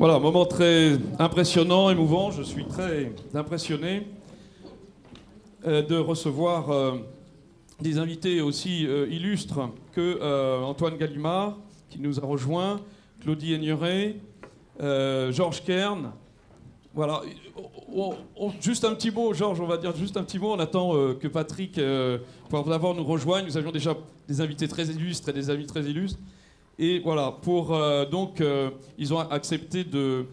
Voilà, un moment très impressionnant, émouvant. Je suis très impressionné de recevoir des invités aussi illustres que Antoine Gallimard, qui nous a rejoints, Claudie Aigneret, Georges Kern. Voilà, juste un petit mot, Georges, on va dire juste un petit mot. On attend que Patrick, pour d'abord nous rejoigne. Nous avions déjà des invités très illustres et des amis très illustres. Et voilà, ils ont accepté de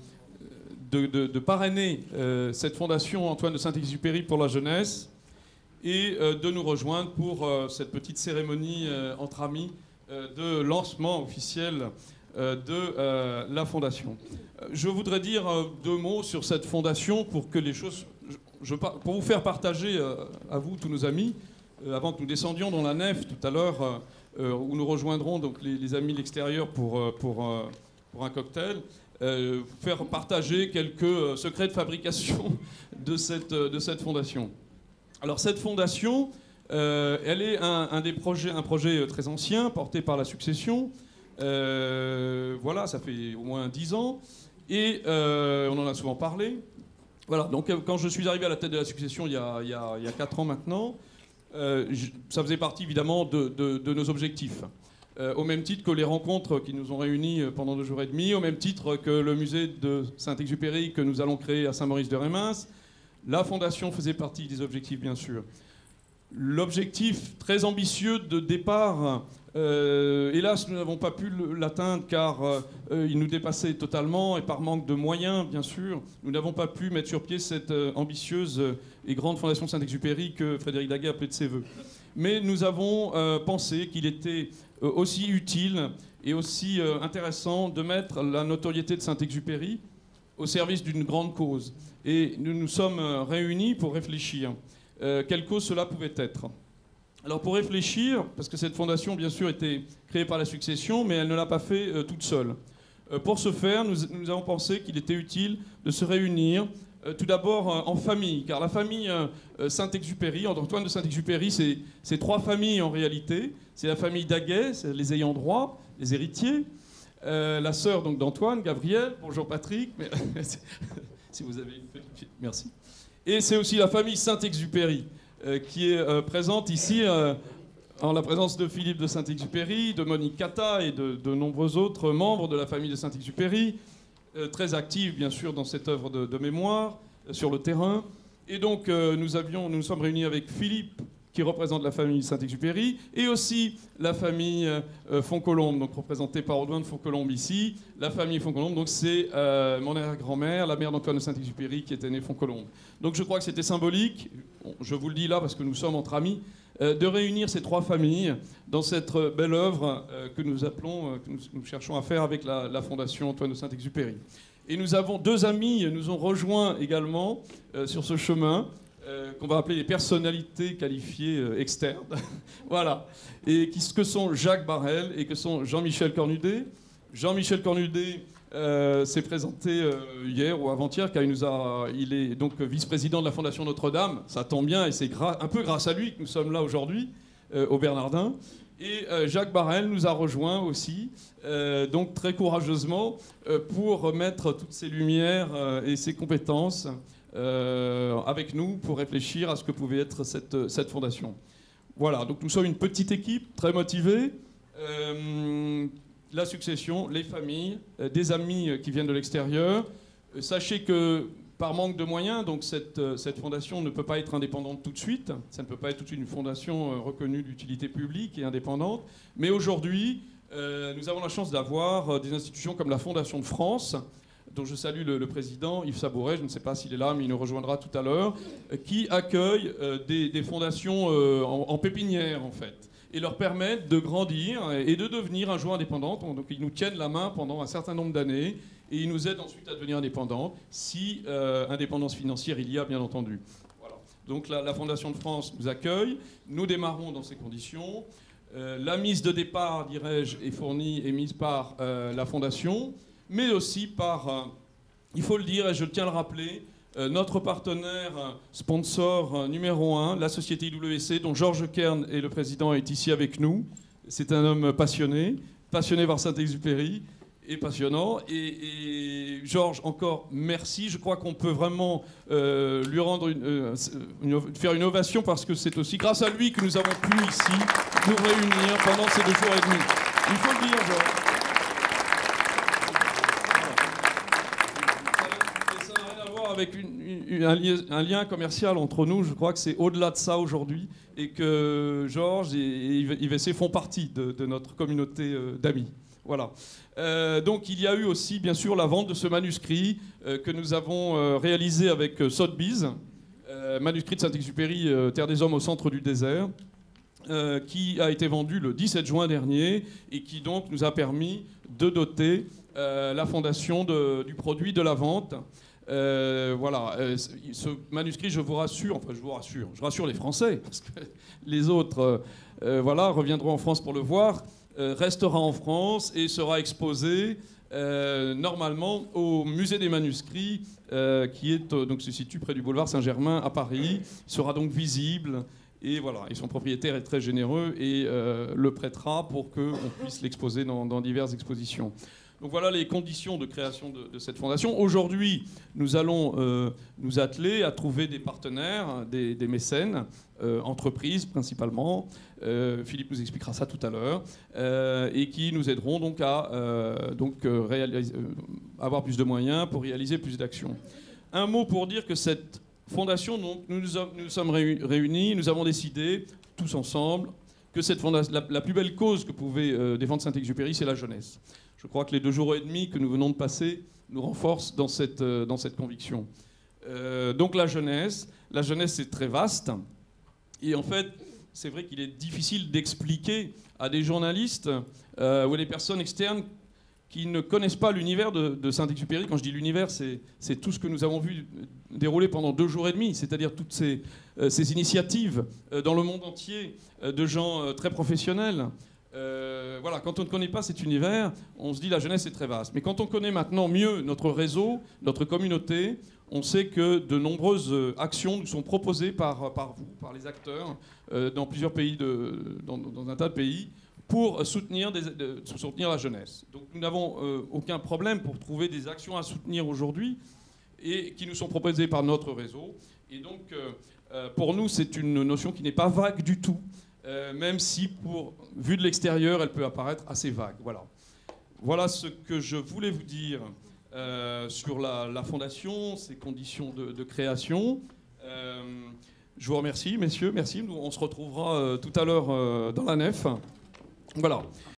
parrainer cette fondation Antoine de Saint-Exupéry pour la jeunesse et de nous rejoindre pour cette petite cérémonie entre amis de lancement officiel de la fondation. Je voudrais dire deux mots sur cette fondation pour que les choses, pour vous faire partager à vous, tous nos amis, avant que nous descendions dans la nef tout à l'heure, où nous rejoindrons donc les amis de l'extérieur pour un cocktail, faire partager quelques secrets de fabrication de cette fondation. Alors cette fondation, elle est un projet très ancien, porté par la succession. Voilà, ça fait au moins 10 ans, et on en a souvent parlé. Voilà, donc quand je suis arrivé à la tête de la succession il y a 4 ans maintenant, ça faisait partie évidemment de nos objectifs. Au même titre que les rencontres qui nous ont réunis pendant 2 jours et demi, au même titre que le musée de Saint-Exupéry que nous allons créer à Saint-Maurice-de-Rémins, la fondation faisait partie des objectifs, bien sûr. L'objectif très ambitieux de départ, hélas, nous n'avons pas pu l'atteindre car il nous dépassait totalement et par manque de moyens, bien sûr, nous n'avons pas pu mettre sur pied cette ambitieuse et grande fondation Saint-Exupéry que Frédéric Daguet appelait de ses voeux. Mais nous avons pensé qu'il était aussi utile et aussi intéressant de mettre la notoriété de Saint-Exupéry au service d'une grande cause. Et nous nous sommes réunis pour réfléchir. Quelle cause cela pouvait être. Alors pour réfléchir, parce que cette fondation bien sûr était créée par la succession, mais elle ne l'a pas fait toute seule. Pour ce faire, nous avons pensé qu'il était utile de se réunir tout d'abord en famille, car la famille Saint-Exupéry, Antoine de Saint-Exupéry, c'est 3 familles en réalité. C'est la famille Daguet, c'est les ayants droit, les héritiers, la sœur donc d'Antoine, Gabrielle, bonjour Patrick, mais si vous avez une petite... Merci. Et c'est aussi la famille Saint-Exupéry qui est présente ici en la présence de Philippe de Saint-Exupéry, de Monique Cata et de nombreux autres membres de la famille de Saint-Exupéry, très actifs bien sûr dans cette œuvre de mémoire sur le terrain. Et donc nous sommes réunis avec Philippe qui représente la famille Saint-Exupéry et aussi la famille Foncolombe, donc représentée par Audouin de Foncolombe ici. La famille Foncolombe, donc c'est mon arrière-grand-mère, la mère d'Antoine de Saint-Exupéry qui était née Foncolombe. Donc je crois que c'était symbolique, je vous le dis là parce que nous sommes entre amis, de réunir ces 3 familles dans cette belle œuvre que nous appelons, que nous cherchons à faire avec la Fondation Antoine de Saint-Exupéry. Et nous avons 2 amis, nous ont rejoints également sur ce chemin, qu'on va appeler les personnalités qualifiées externes. Voilà. Et que sont Jacques Barrel et que sont Jean-Michel Cornudet. Jean-Michel Cornudet s'est présenté hier ou avant-hier, car il est donc vice-président de la Fondation Notre-Dame. Ça tombe bien, et c'est un peu grâce à lui que nous sommes là aujourd'hui, au Bernardin. Et Jacques Barrel nous a rejoints aussi, donc très courageusement, pour mettre toutes ses lumières et ses compétences avec nous pour réfléchir à ce que pouvait être cette fondation. Voilà, donc nous sommes une petite équipe très motivée. La succession, les familles, des amis qui viennent de l'extérieur. Sachez que par manque de moyens, donc cette fondation ne peut pas être indépendante tout de suite. Ça ne peut pas être toute une fondation reconnue d'utilité publique et indépendante. Mais aujourd'hui, nous avons la chance d'avoir des institutions comme la Fondation de France, dont je salue le président Yves Sabouret, je ne sais pas s'il est là, mais il nous rejoindra tout à l'heure, qui accueille des fondations en pépinière, en fait, et leur permettent de grandir et de devenir un jour indépendantes. Donc ils nous tiennent la main pendant un certain nombre d'années, et ils nous aident ensuite à devenir indépendants, si indépendance financière il y a, bien entendu. Voilà. Donc la Fondation de France nous accueille, nous démarrons dans ces conditions. La mise de départ, dirais-je, est fournie et mise par la Fondation, mais aussi par, il faut le dire et je tiens à le rappeler, notre partenaire sponsor numéro 1, la société IWC, dont Georges Kern est le président, est ici avec nous. C'est un homme passionné par Saint-Exupéry, et passionnant. Et Georges, encore merci. Je crois qu'on peut vraiment lui rendre faire une ovation parce que c'est aussi grâce à lui que nous avons pu ici nous réunir pendant ces 2 jours et demi. Il faut le dire, Georges. Ça n'a rien à voir avec un lien commercial entre nous. Je crois que c'est au-delà de ça aujourd'hui et que Georges et IVC font partie de notre communauté d'amis. Voilà. Donc il y a eu aussi bien sûr la vente de ce manuscrit que nous avons réalisé avec Sotheby's, manuscrit de Saint-Exupéry, Terre des Hommes au centre du désert, qui a été vendu le 17 juin dernier et qui donc nous a permis de doter la fondation du produit de la vente. Voilà, ce manuscrit, je vous rassure, enfin je rassure les Français, parce que les autres voilà, reviendront en France pour le voir, restera en France et sera exposé normalement au musée des manuscrits qui est, donc, se situe près du boulevard Saint-Germain à Paris. Il sera donc visible et voilà, et son propriétaire est très généreux et le prêtera pour qu'on puisse l'exposer dans diverses expositions. Donc voilà les conditions de création de cette fondation. Aujourd'hui, nous allons nous atteler à trouver des partenaires, des mécènes, entreprises principalement. Philippe nous expliquera ça tout à l'heure, et qui nous aideront donc à avoir plus de moyens pour réaliser plus d'actions. Un mot pour dire que cette fondation, donc, nous sommes réunis, nous avons décidé tous ensemble que cette fondation, la plus belle cause que pouvait défendre Saint-Exupéry, c'est la jeunesse. Je crois que les 2 jours et demi que nous venons de passer nous renforcent dans cette conviction. Donc la jeunesse c'est très vaste. Et en fait, c'est vrai qu'il est difficile d'expliquer à des journalistes ou à des personnes externes qui ne connaissent pas l'univers de Saint-Exupéry. Quand je dis l'univers, c'est tout ce que nous avons vu dérouler pendant 2 jours et demi, c'est-à-dire toutes ces initiatives dans le monde entier de gens très professionnels. Voilà, quand on ne connaît pas cet univers, on se dit la jeunesse est très vaste. Mais quand on connaît maintenant mieux notre réseau, notre communauté, on sait que de nombreuses actions nous sont proposées par vous, par les acteurs, dans plusieurs pays, dans un tas de pays, pour soutenir la jeunesse. Donc nous n'avons aucun problème pour trouver des actions à soutenir aujourd'hui et qui nous sont proposées par notre réseau. Et donc pour nous, c'est une notion qui n'est pas vague du tout. Même si, vu de l'extérieur, elle peut apparaître assez vague. Voilà. Voilà ce que je voulais vous dire sur la fondation, ses conditions de création. Je vous remercie, messieurs. Merci. On se retrouvera tout à l'heure dans la nef. Voilà.